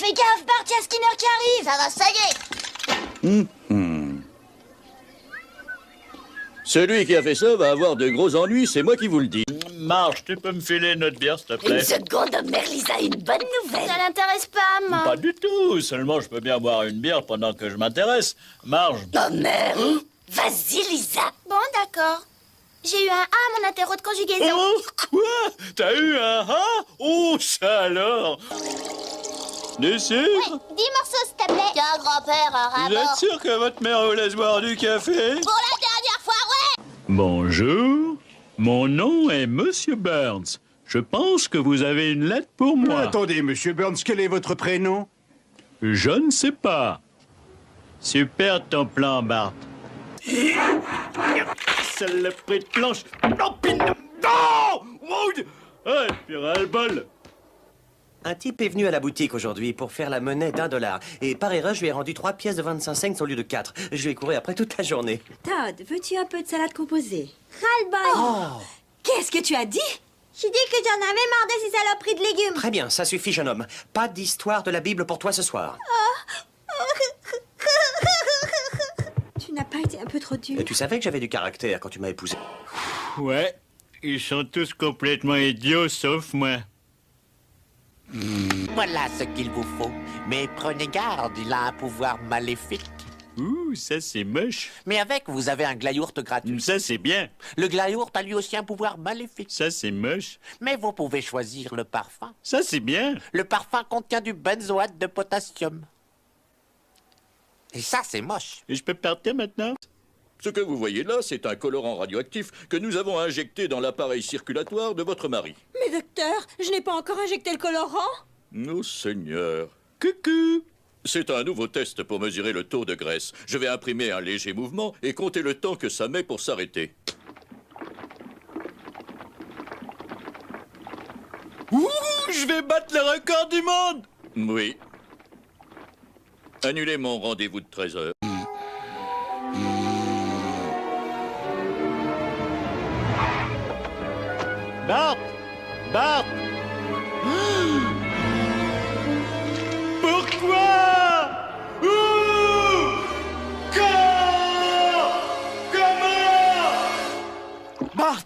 Fais gaffe, Bart, y'a Skinner qui arrive. Ça va, ça y est. Celui qui a fait ça va avoir de gros ennuis, c'est moi qui vous le dis. Marge, tu peux me filer une autre bière, s'il te Une plaît? seconde, Merlise a une bonne nouvelle. Ça l'intéresse pas, maman. Pas du tout. Seulement, je peux bien boire une bière pendant que je m'intéresse. Marge. Homer, vas-y, Lisa. Bon, d'accord. J'ai eu un A à mon interro de conjugaison. Oh, quoi? T'as eu un A? Oh, ça alors! Des sucres? 10 morceaux, s'il te plaît. Tiens, grand-père, un Vous êtes rapport. sûr que votre mère vous laisse boire du café? Pour la dernière fois, ouais. Bonjour. Mon nom est Monsieur Burns. Je pense que vous avez une lettre pour moi. Attendez, monsieur Burns, quel est votre prénom? Je ne sais pas. Super ton plan, Bart. Saloperie de planche. Non, pin... Non! Wow! Ah, puis ras-le-bol. Un type est venu à la boutique aujourd'hui pour faire la monnaie d'$1. Et par erreur, je lui ai rendu 3 pièces de 25 cents au lieu de 4. Je lui ai couru après toute la journée. Todd, veux-tu un peu de salade composée? Ras-le-bol! Qu'est-ce que tu as dit? J'ai dit que j'en avais marre de ces saloperies de légumes. Très bien, ça suffit, jeune homme. Pas d'histoire de la Bible pour toi ce soir. Tu n'as pas été un peu trop dur? Et tu savais que j'avais du caractère quand tu m'as épousé. Ouais, ils sont tous complètement idiots, sauf moi. Voilà ce qu'il vous faut. Mais prenez garde, il a un pouvoir maléfique. Ouh, ça c'est moche. Mais avec, vous avez un glayourt gratuit. Ça c'est bien. Le glayourt a lui aussi un pouvoir maléfique. Ça c'est moche. Mais vous pouvez choisir le parfum. Ça c'est bien. Le parfum contient du benzoate de potassium. Et ça, c'est moche. Et je peux partir maintenant? Ce que vous voyez là, c'est un colorant radioactif que nous avons injecté dans l'appareil circulatoire de votre mari. Mais docteur, je n'ai pas encore injecté le colorant. Oh Seigneur. Coucou. C'est un nouveau test pour mesurer le taux de graisse. Je vais imprimer un léger mouvement et compter le temps que ça met pour s'arrêter. Ouh, je vais battre le record du monde! Oui. Annulez mon rendez-vous de 13 heures. Bart! Bart! Pourquoi? Où? Quand? Comment? Bart!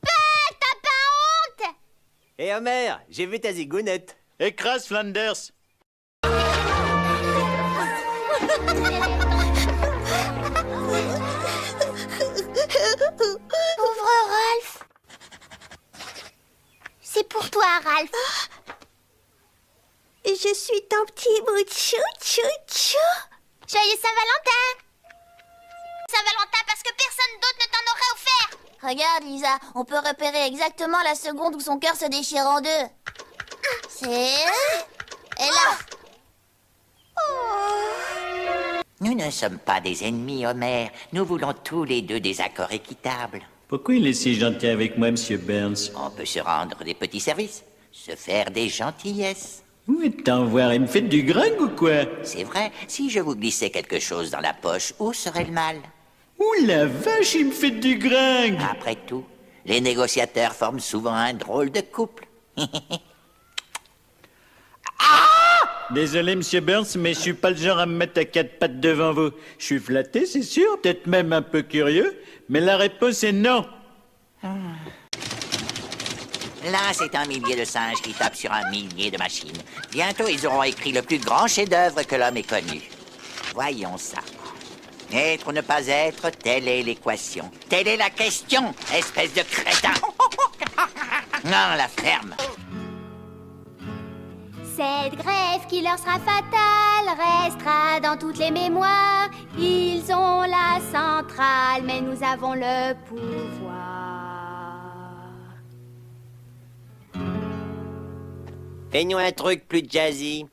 T'as pas honte? Hé Homer, j'ai vu ta zigounette. Écrase Flanders! Pauvre Ralph. C'est pour toi, Ralph. Et je suis ton petit bout de chou, chou, chou. Joyeux Saint-Valentin. Saint-Valentin parce que personne d'autre ne t'en aurait offert. Regarde, Lisa, on peut repérer exactement la seconde où son cœur se déchire en deux. C'est... Et là. Nous ne sommes pas des ennemis, Homer. Nous voulons tous les deux des accords équitables. Pourquoi il est si gentil avec moi, Monsieur Burns? On peut se rendre des petits services, se faire des gentillesses. Où est-en voir? Il me fait du gringue ou quoi? C'est vrai, si je vous glissais quelque chose dans la poche, où serait le mal? Ouh la vache, il me fait du gringue! Après tout, les négociateurs forment souvent un drôle de couple. Désolé, Monsieur Burns, mais je suis pas le genre à me mettre à 4 pattes devant vous. Je suis flatté, c'est sûr, peut-être même un peu curieux, mais la réponse est non. Là, c'est un millier de singes qui tapent sur un millier de machines. Bientôt, ils auront écrit le plus grand chef-d'œuvre que l'homme ait connu. Voyons ça. Être ou ne pas être, telle est l'équation. Telle est la question, espèce de crétin. Non, la ferme. Cette grève qui leur sera fatale restera dans toutes les mémoires. Ils ont la centrale, mais nous avons le pouvoir. Fais-nous un truc plus jazzy.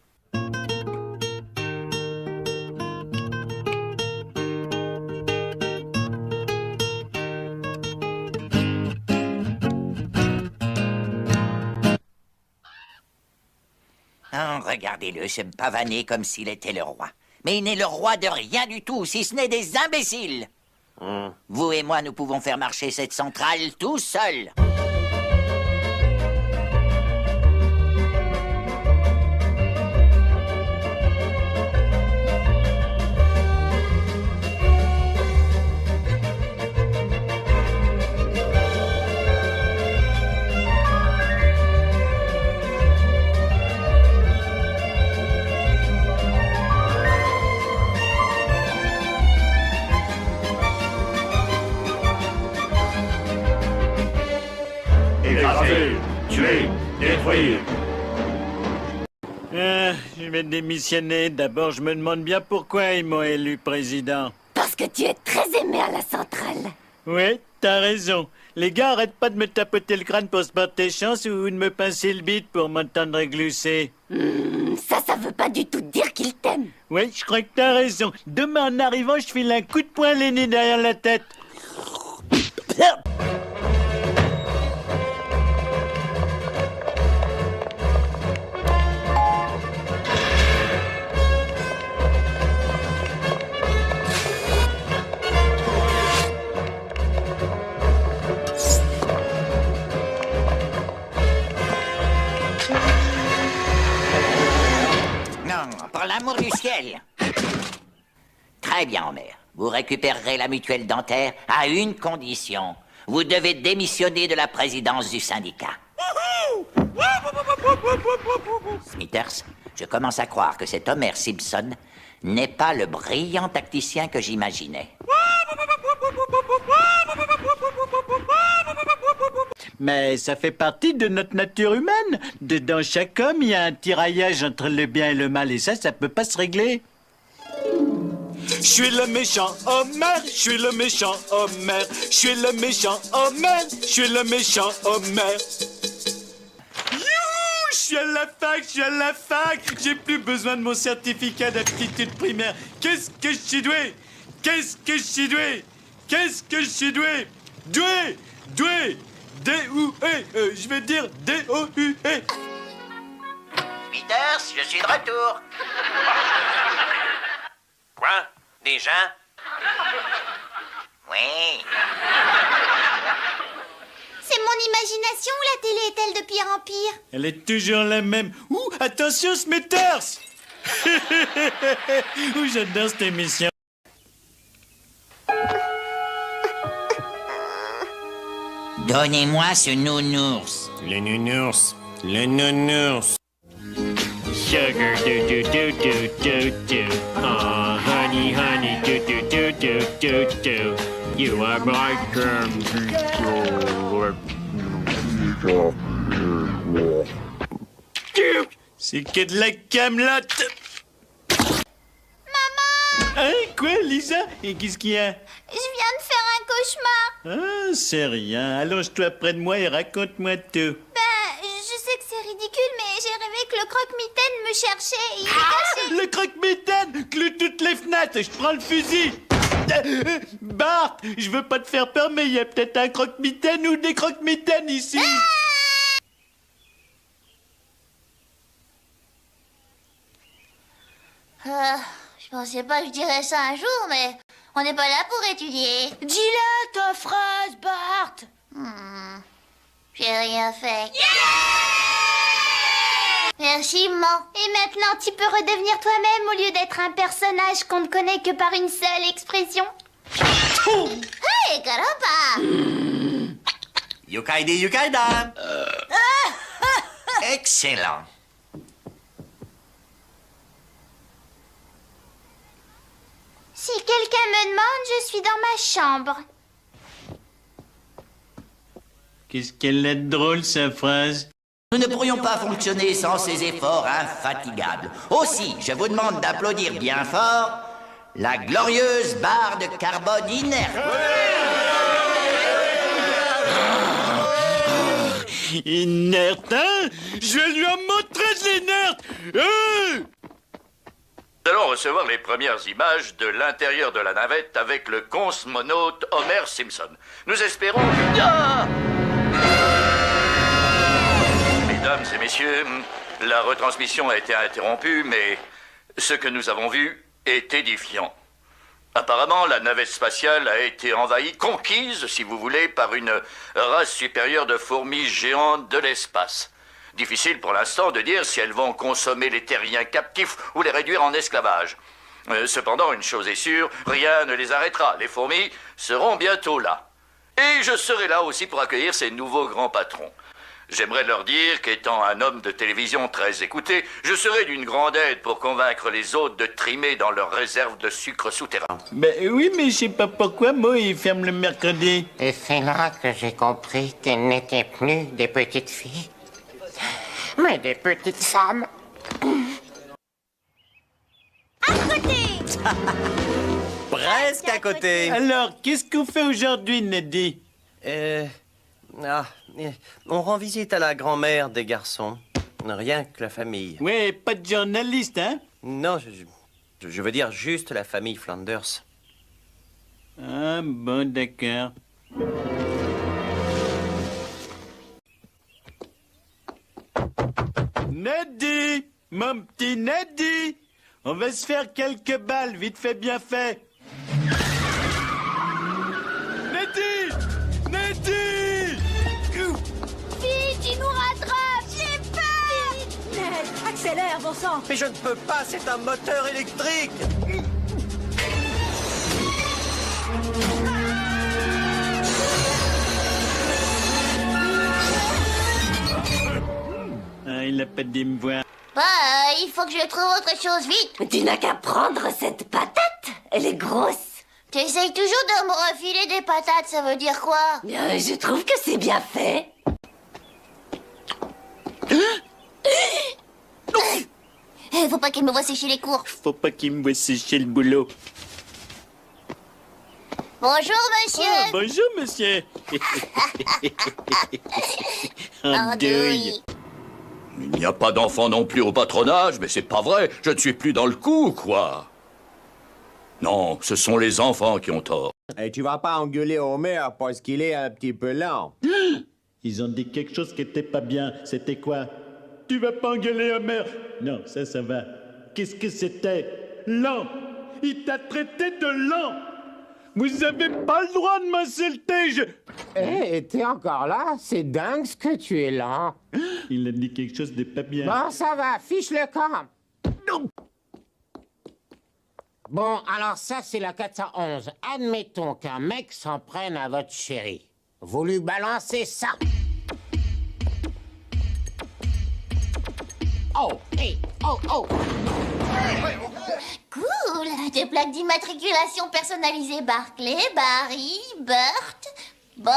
Oh, regardez-le se pavaner comme s'il était le roi. Mais il n'est le roi de rien du tout, si ce n'est des imbéciles. Vous et moi, nous pouvons faire marcher cette centrale tout seuls. Je vais démissionner. D'abord, je me demande bien pourquoi ils m'ont élu président. Parce que tu es très aimé à la centrale. Oui, t'as raison. Les gars, arrêtent pas de me tapoter le crâne pour se porter chance ou de me pincer le bide pour m'entendre glousser. Ça veut pas du tout dire qu'il t'aime. Oui, je crois que t'as raison. Demain, en arrivant, je file un coup de poing l'aîné derrière la tête. Non, pour l'amour du ciel. Très bien, Homer. Vous récupérerez la mutuelle dentaire à une condition. Vous devez démissionner de la présidence du syndicat. Smithers, je commence à croire que cet Homer Simpson n'est pas le brillant tacticien que j'imaginais. Mais ça fait partie de notre nature humaine. Dans chaque homme, il y a un tiraillage entre le bien et le mal. Et ça peut pas se régler. Je suis le méchant Homer, je suis le méchant Homer, je suis le méchant Homer, je suis le méchant Homer. Youhou, je suis à la fac, j'ai plus besoin de mon certificat d'aptitude primaire. Qu'est-ce que je suis doué? Qu'est-ce que je suis doué? Qu'est-ce que je suis doué? Doué, D-O-U-E, je vais dire D-O-U-E. Smithers, je suis de retour. Quoi? Des gens? Oui. C'est mon imagination ou la télé est-elle de pire en pire? Elle est toujours la même. Ouh, attention, Smithers. Ouh, j'adore cette émission. Donnez-moi ce nounours. Le nounours. Le nounours. Sugar do. Oh, honey do. You are my C'est que de la camelote. Maman! Hein, quoi, Lisa? Et qu'est-ce qu'il y a? Je viens de faire un cauchemar. Ah, c'est rien. Allonge-toi près de moi et raconte-moi tout. Je sais que c'est ridicule, mais j'ai rêvé que le croque-mitaine me cherchait et il est caché. Le croque-mitaine! Clôt toutes les fenêtres, je prends le fusil! Bart, je veux pas te faire peur, mais il y a peut-être un croque-mitaine ou des croque-mitaines ici! Je pensais pas que je dirais ça un jour, mais on n'est pas là pour étudier. Dis-la ta phrase, Bart. J'ai rien fait. Merci, maman. Et maintenant, tu peux redevenir toi-même au lieu d'être un personnage qu'on ne connaît que par une seule expression. Hey, caramba! Yukaide Yukaida. Excellent. Si quelqu'un me demande, je suis dans ma chambre. Qu'est-ce qu'elle est drôle, sa phrase? Nous ne pourrions pas fonctionner sans ces efforts infatigables. Aussi, je vous demande d'applaudir bien fort la glorieuse barre de carbone inerte. Inerte, hein? Je vais lui en montrer de l'inerte! Nous allons recevoir les premières images de l'intérieur de la navette avec le cosmonaute Homer Simpson. Nous espérons que... Ah! Mesdames et messieurs, la retransmission a été interrompue, mais ce que nous avons vu est édifiant. Apparemment, la navette spatiale a été envahie, conquise, si vous voulez, par une race supérieure de fourmis géantes de l'espace. Difficile pour l'instant de dire si elles vont consommer les terriens captifs ou les réduire en esclavage. Cependant, une chose est sûre, rien ne les arrêtera. Les fourmis seront bientôt là. Et je serai là aussi pour accueillir ces nouveaux grands patrons. J'aimerais leur dire qu'étant un homme de télévision très écouté, je serai d'une grande aide pour convaincre les autres de trimer dans leurs réserves de sucre souterrain. Ben oui, mais je sais pas pourquoi, moi, il ferme le mercredi. Et c'est là que j'ai compris qu'elles n'étaient plus des petites filles, mais des petites femmes. Presque à côté. Alors, qu'est-ce qu'on fait aujourd'hui, Neddy? On rend visite à la grand-mère des garçons. Rien que la famille. Ouais, pas de journaliste, hein? Non, je veux dire juste la famille Flanders. Ah, bon, d'accord. Neddy! Mon petit Neddy! On va se faire quelques balles, vite fait, bien fait. Neddy! Neddy! Vite, il nous rattrape. J'ai peur. Ned, accélère, bon sang. Mais je ne peux pas, c'est un moteur électrique. Ah, il a pas dit me voir. Bah, il faut que je trouve autre chose vite. Tu n'as qu'à prendre cette patate. Elle est grosse. Tu essayes toujours de me refiler des patates, ça veut dire quoi? Je trouve que c'est bien fait. Faut pas qu'il me voie sécher les cours. Faut pas qu'il me voie sécher le boulot. Bonjour, monsieur. Ah, bonjour, monsieur. Andouille. Il n'y a pas d'enfant non plus au patronage, mais c'est pas vrai. Je ne suis plus dans le coup, quoi. Non, ce sont les enfants qui ont tort. Et tu vas pas engueuler Homer parce qu'il est un petit peu lent. Ils ont dit quelque chose qui était pas bien. C'était quoi? Tu vas pas engueuler Homer? Non, ça va. Qu'est-ce que c'était? Lent. Il t'a traité de lent. Vous avez pas le droit de m'insulter, Eh, t'es encore là? C'est dingue ce que tu es lent. Il a dit quelque chose de pas bien. Bon, ça va, fiche le camp. Bon, alors ça, c'est la 411. Admettons qu'un mec s'en prenne à votre chérie. Vous lui balancez ça. Oh, hey, oh, oh. Cool. Des plaques d'immatriculation personnalisées Barclay, Barry, Bort.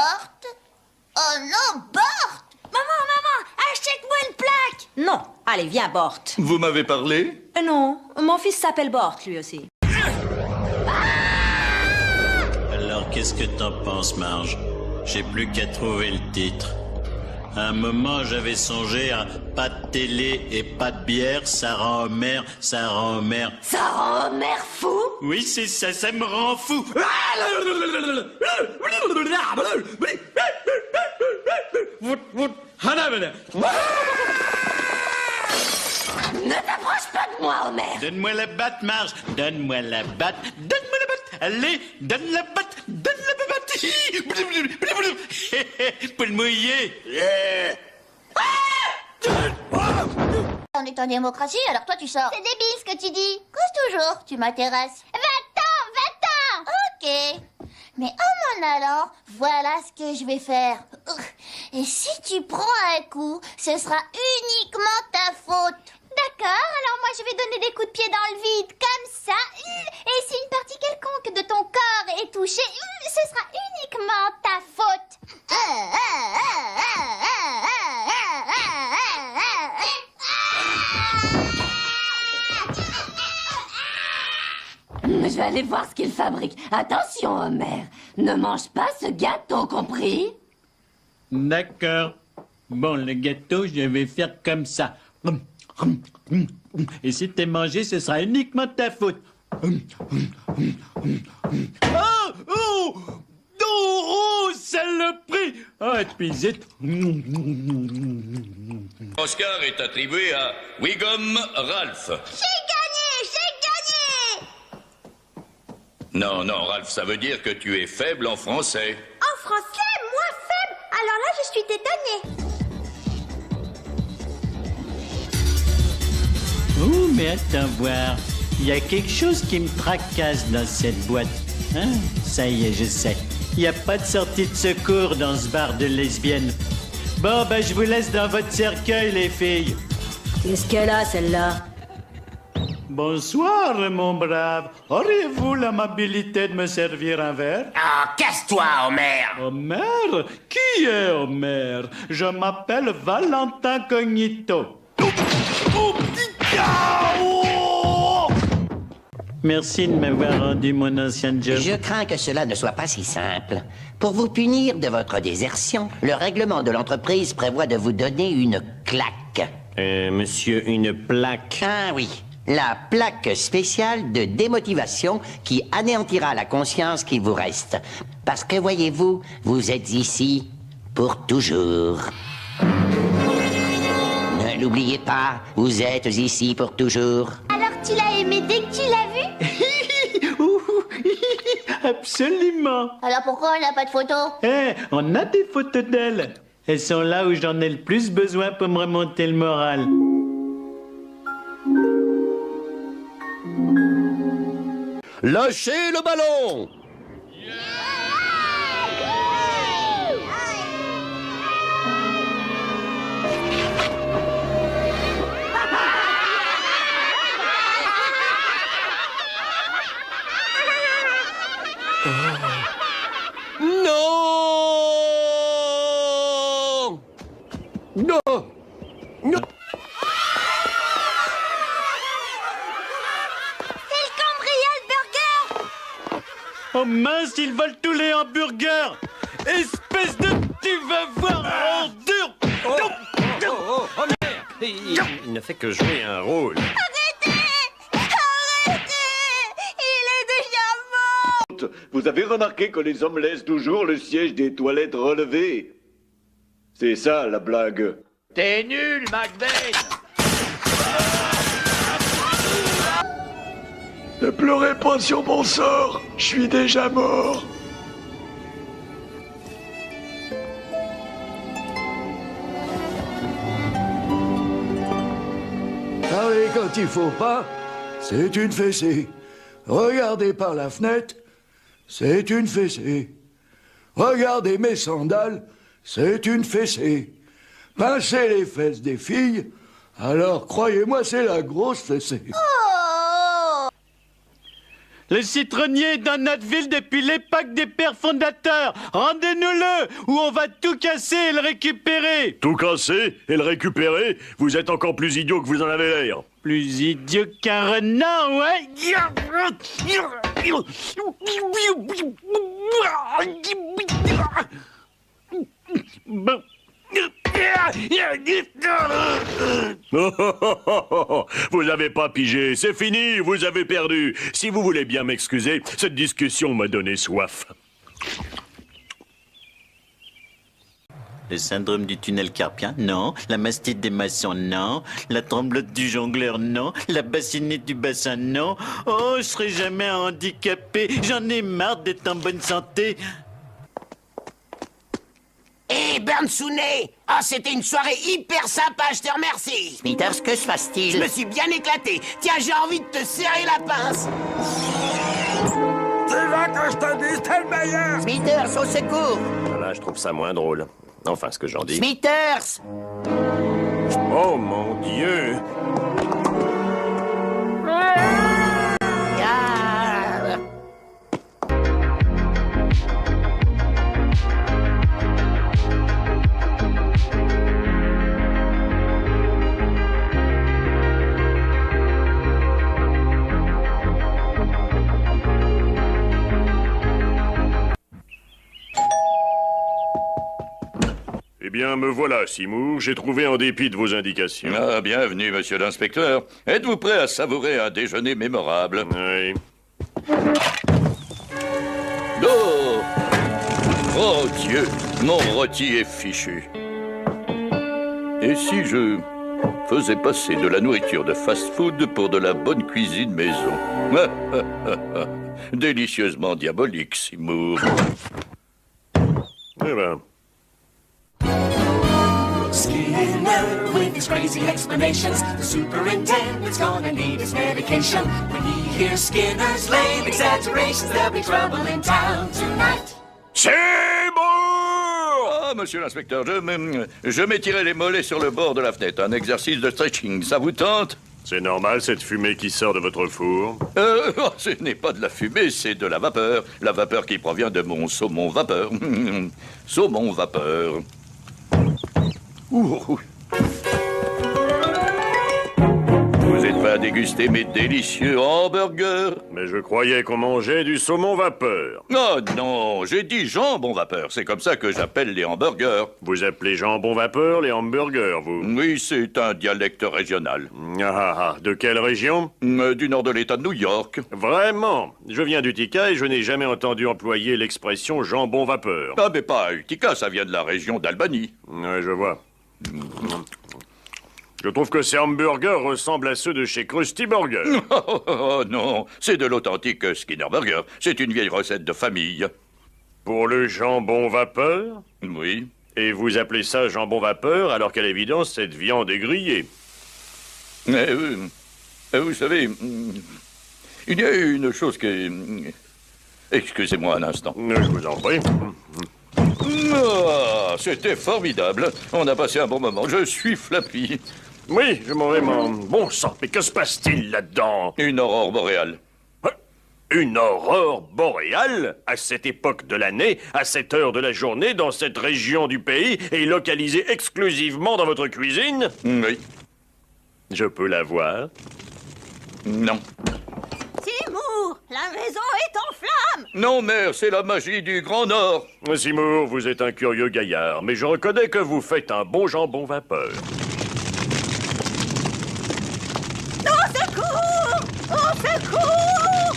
Oh non, Bort! Maman, achète-moi une plaque. Non, allez, viens, Bort. Vous m'avez parlé? Non, mon fils s'appelle Bort, lui aussi. Alors, qu'est-ce que t'en penses, Marge? J'ai plus qu'à trouver le titre. À un moment, j'avais songé à pas de télé et pas de bière, ça rend Homer. Ça rend Homer fou? Oui, c'est ça, ça me rend fou. Ne t'approche pas de moi, Homer. Donne-moi la batte, Marge. Donne-moi la batte. Donne-moi la batte. Allez, donne la batte. Donne la batte. Pour le mouiller. On est en démocratie, alors toi tu sors. C'est débile ce que tu dis. Cause toujours, tu m'intéresses. Va-t'en. Ok. Mais en m'en allant, voilà ce que je vais faire. Et si tu prends un coup, ce sera uniquement ta faute. D'accord, alors moi je vais donner des coups de pied dans le vide, comme ça. Et si une partie quelconque de ton corps est touchée, ce sera uniquement ta faute. Je vais aller voir ce qu'il fabrique. Attention, Homer. Ne mange pas ce gâteau, compris? D'accord. Bon, le gâteau, je vais faire comme ça. Et si t'es mangé, ce sera uniquement ta faute. Oh! Oh! Oh! Saloperie! Oh, et puis zut. Oscar est attribué à Wiggum Ralph. J'ai gagné. Non, Ralph, ça veut dire que tu es faible en français. En français, moi faible. Alors là, je suis étonnée. Oh, mais attends voir. Il y a quelque chose qui me tracasse dans cette boîte. Hein? Ça y est, je sais. Il n'y a pas de sortie de secours dans ce bar de lesbiennes. Bon, ben, je vous laisse dans votre cercueil, les filles. Qu'est-ce qu'elle a, celle-là? Bonsoir, mon brave. Auriez-vous l'amabilité de me servir un verre? Ah, casse-toi, Homer. Homer? Qui est Homer? Je m'appelle Valentin Cognito. Oh, petit gars! Oh! Merci de m'avoir rendu mon ancien job. Je crains que cela ne soit pas si simple. Pour vous punir de votre désertion, le règlement de l'entreprise prévoit de vous donner une claque. Monsieur, une plaque. Ah oui, la plaque spéciale de démotivation qui anéantira la conscience qui vous reste. Parce que, voyez-vous, vous êtes ici pour toujours. Ne l'oubliez pas, vous êtes ici pour toujours. Alors tu l'as aimé dès que tu l'as vu? Absolument. Alors pourquoi on n'a pas de photo? On a des photos d'elle. Elles sont là où j'en ai le plus besoin pour me remonter le moral. Lâchez le ballon! Non! Non! Non! Oh mince, ils volent tous les hamburgers! Espèce de... Tu vas voir, ordure! Oh, merde! Il ne fait que jouer un rôle. Vous avez remarqué que les hommes laissent toujours le siège des toilettes relevé? C'est ça, la blague. T'es nul, McBain! Ne pleurez pas sur mon sort, je suis déjà mort. Parler quand il faut pas, c'est une fessée. Regardez par la fenêtre, c'est une fessée. Regardez mes sandales, c'est une fessée. Pincez les fesses des filles, alors croyez-moi, c'est la grosse fessée. Le citronnier est dans notre ville depuis l'époque des pères fondateurs. Rendez-nous-le, ou on va tout casser et le récupérer. Tout casser et le récupérer? Vous êtes encore plus idiot que vous en avez l'air. Plus idiot qu'un renard, ouais. Bon. Vous n'avez pas pigé, c'est fini, vous avez perdu. Si vous voulez bien m'excuser, cette discussion m'a donné soif. Le syndrome du tunnel carpien, non. La mastite des maçons, non. La tremblote du jongleur, non. La bassinette du bassin, non. Oh, je serai jamais handicapé. J'en ai marre d'être en bonne santé. Hé, Burnsune! Ah, c'était une soirée hyper sympa, je te remercie! Smithers, que se passe-t-il? Je me suis bien éclaté. Tiens, j'ai envie de te serrer la pince. Tu veux que je te dise, t'es le meilleur! Smithers, au secours! Là, je trouve ça moins drôle. Enfin, ce que j'en dis. Smithers! Oh, mon Dieu! Eh bien, me voilà, Seymour. J'ai trouvé en dépit de vos indications. Ah, bienvenue, monsieur l'inspecteur. Êtes-vous prêt à savourer un déjeuner mémorable? Oui. Oh! Oh Dieu, mon rôti est fichu. Et si je faisais passer de la nourriture de fast-food pour de la bonne cuisine maison? Délicieusement diabolique, Seymour. Eh ben... Skinner, with his crazy explanations, the superintendent's gonna need his medication. When he hears Skinner's lame exaggerations, there'll be trouble in town tonight. Seymour! Ah, monsieur l'inspecteur, je m'étirais les mollets sur le bord de la fenêtre. Un exercice de stretching, ça vous tente? C'est normal, cette fumée qui sort de votre four? Ce n'est pas de la fumée, c'est de la vapeur. La vapeur qui provient de mon saumon vapeur. Saumon vapeur. Ouh. Vous êtes pas déguster mes délicieux hamburgers. Mais je croyais qu'on mangeait du saumon vapeur. Oh non, j'ai dit jambon vapeur. C'est comme ça que j'appelle les hamburgers. Vous appelez jambon vapeur les hamburgers, vous? Oui, c'est un dialecte régional. De quelle région? Du nord de l'État de New York. Vraiment? Je viens d'Utica et je n'ai jamais entendu employer l'expression jambon vapeur. Ah, mais pas à Utica, ça vient de la région d'Albanie. Ouais, je vois. Je trouve que ces hamburgers ressemblent à ceux de chez Krusty Burger. Oh non, c'est de l'authentique Skinner Burger. C'est une vieille recette de famille. Pour le jambon vapeur? Oui. Et vous appelez ça jambon vapeur alors qu'à l'évidence cette viande est grillée? Mais vous savez, il y a une chose que... Excusez-moi un instant. Je vous en prie. Ah, c'était formidable. On a passé un bon moment. Je suis Flappy. Oui, je m'en vais, mon bon sang. Mais que se passe-t-il là-dedans? Une aurore boréale. Une aurore boréale? À cette époque de l'année, à cette heure de la journée, dans cette région du pays, et localisée exclusivement dans votre cuisine? Oui. Je peux la voir? Non. Seymour, la maison est en flammes! Non, mère, c'est la magie du Grand Nord. Seymour, vous êtes un curieux gaillard, mais je reconnais que vous faites un bon jambon vapeur. Au secours! Au secours!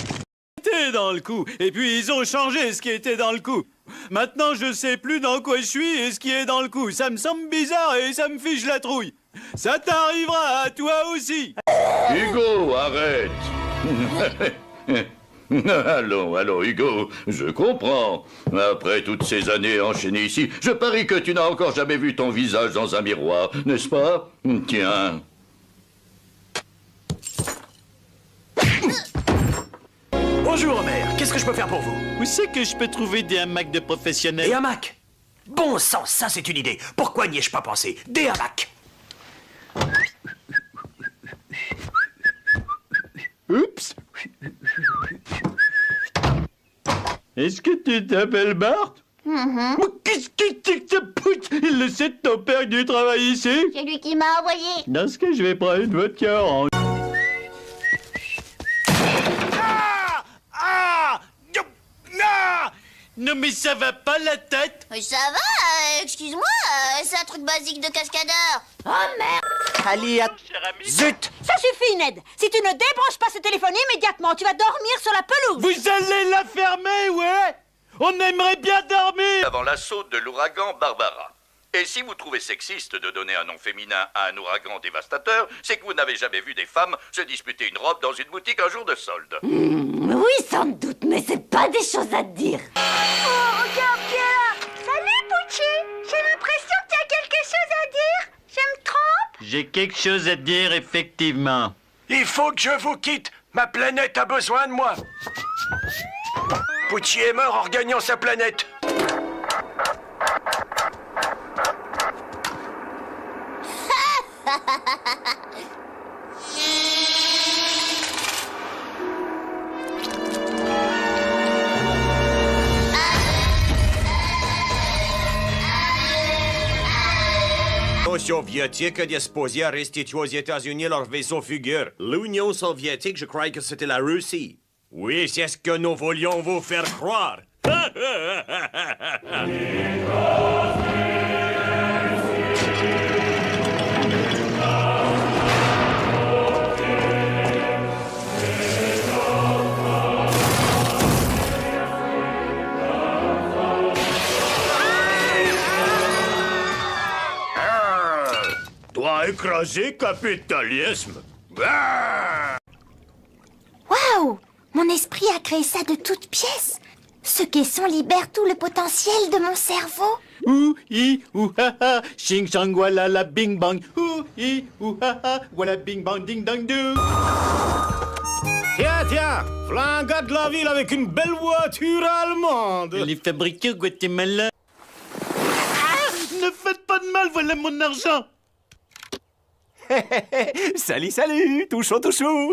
C'était dans le coup, et puis ils ont changé ce qui était dans le coup. Maintenant, je sais plus dans quoi je suis et ce qui est dans le coup. Ça me semble bizarre et ça me fiche la trouille. Ça t'arrivera à toi aussi. Hugo, arrête. Allons, Hugo, je comprends. Après toutes ces années enchaînées ici, je parie que tu n'as encore jamais vu ton visage dans un miroir, n'est-ce pas? Tiens. Bonjour, Homer. Qu'est-ce que je peux faire pour vous? Où c'est que je peux trouver des hamacs de professionnels? Des hamacs? Bon sang, ça c'est une idée. Pourquoi n'y ai-je pas pensé? Des hamacs. Oups. Est-ce que tu t'appelles Bart? Qu'est-ce que tu te pousse? Il le sait de ton père du travail ici? C'est lui qui m'a envoyé. Dans ce cas, je vais prendre une vodka orange. Non mais ça va pas la tête? Ça va, excuse-moi, c'est un truc basique de cascadeur. Oh merde! Alia... Zut! Ça suffit, Ned. Si tu ne débranches pas ce téléphone immédiatement, tu vas dormir sur la pelouse. Vous allez la fermer, ouais? On aimerait bien dormir! Avant l'assaut de l'ouragan Barbara. Et si vous trouvez sexiste de donner un nom féminin à un ouragan dévastateur, c'est que vous n'avez jamais vu des femmes se disputer une robe dans une boutique un jour de solde. Oui, sans doute, mais c'est pas des choses à dire. Oh, regarde qui est là. Salut, Pucci. J'ai l'impression que tu as quelque chose à dire. Je me trompe? J'ai quelque chose à dire, effectivement. Il faut que je vous quitte. Ma planète a besoin de moi. Pucci est mort en regagnant sa planète. L'Union soviétique a disposé à restituer aux États-Unis leur vaisseau fugueur. L'Union soviétique, je croyais que c'était la Russie. Oui, c'est ce que nous voulions vous faire croire. Doit écraser capitalisme. Waouh! Mon esprit a créé ça de toutes pièces. Ce caisson libère tout le potentiel de mon cerveau. Ouh, ouh, ha, ha, ching, chang, voilà la bing bang. Ouh, ouh, ha, ha, voilà bing bang, ding dong doo. Tiens, voilà un gars de la ville avec une belle voiture allemande. Elle est fabriquée au Guatemala. Ne faites pas de mal, voilà mon argent. Salut, touchons.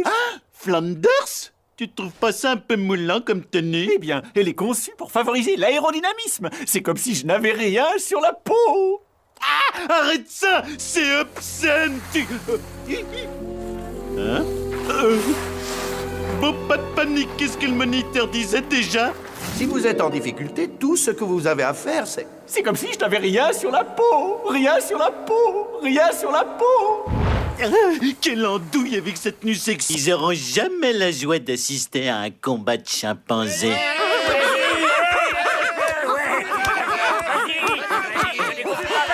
Ah, Flanders? Tu trouves pas ça un peu moulant comme tenue? Eh bien, elle est conçue pour favoriser l'aérodynamisme. C'est comme si je n'avais rien sur la peau. Ah, arrête ça! C'est obscène! Hein? Bon, pas de panique, qu'est-ce que le moniteur disait déjà? Si vous êtes en difficulté, tout ce que vous avez à faire, c'est... C'est comme si je n'avais rien sur la peau. Rien sur la peau. Rien sur la peau. Quelle andouille avec cette tenue sexy. Ils auront jamais la joie d'assister à un combat de chimpanzés.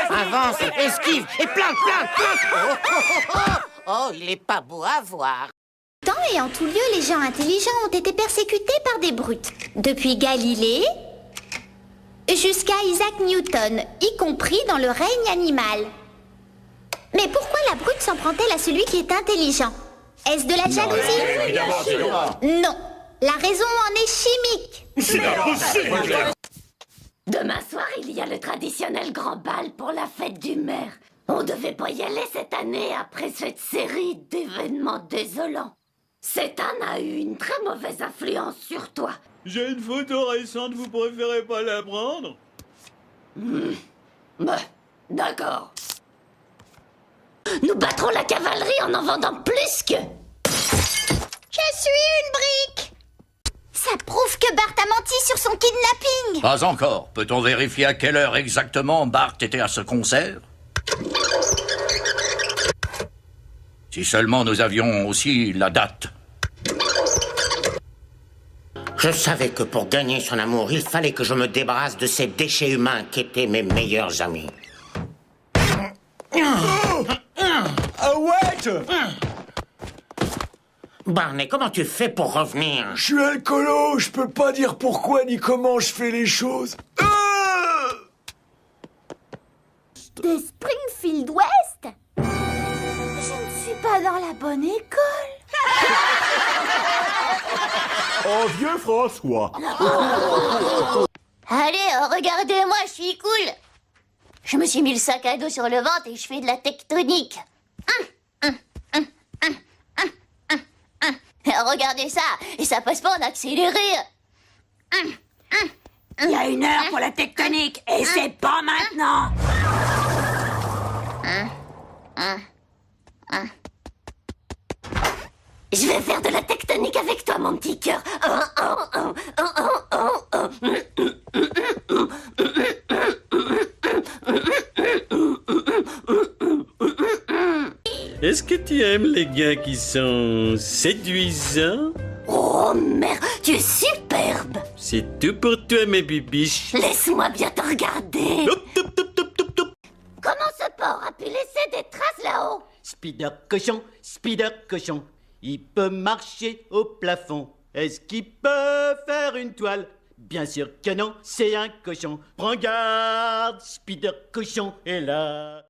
Avance, esquive et plante. Oh, il est pas beau à voir. Temps et en tout lieu, les gens intelligents ont été persécutés par des brutes. Depuis Galilée jusqu'à Isaac Newton, y compris dans le règne animal. Mais pourquoi la brute s'en prend-elle à celui qui est intelligent? Est-ce de la jalousie? Non. La raison en est chimique. C'est impossible. Demain soir, il y a le traditionnel grand bal pour la fête du maire. On devait pas y aller cette année après cette série d'événements désolants. Cet âne a eu une très mauvaise influence sur toi. J'ai une photo récente, vous préférez pas la prendre? D'accord. Nous battrons la cavalerie en vendant plus que... Je suis une brique. Ça prouve que Bart a menti sur son kidnapping. Pas encore. Peut-on vérifier à quelle heure exactement Bart était à ce concert? Si seulement nous avions aussi la date. Je savais que pour gagner son amour, il fallait que je me débarrasse de ces déchets humains qui étaient mes meilleurs amis. Ah ouais. Barney, comment tu fais pour revenir? Je suis alcoolo, je peux pas dire pourquoi ni comment je fais les choses. De Springfield West? Je ne suis pas dans la bonne école. Oh, vieux François. Allez, regardez-moi, je suis cool. Je me suis mis le sac à dos sur le ventre et je fais de la tectonique. Regardez ça, et ça passe pas en accéléré. Il y a 1 heure pour la tectonique, et c'est pas maintenant. Je vais faire de la tectonique avec toi, mon petit cœur. Est-ce que tu aimes les gars qui sont séduisants? Oh, merde, tu es superbe. C'est tout pour toi, mes bibiches. Laisse-moi bien te regarder. Comment ce porc a pu laisser des traces là-haut? Spider cochon, il peut marcher au plafond. Est-ce qu'il peut faire une toile? Bien sûr que non, c'est un cochon. Prends garde, Spider cochon est là.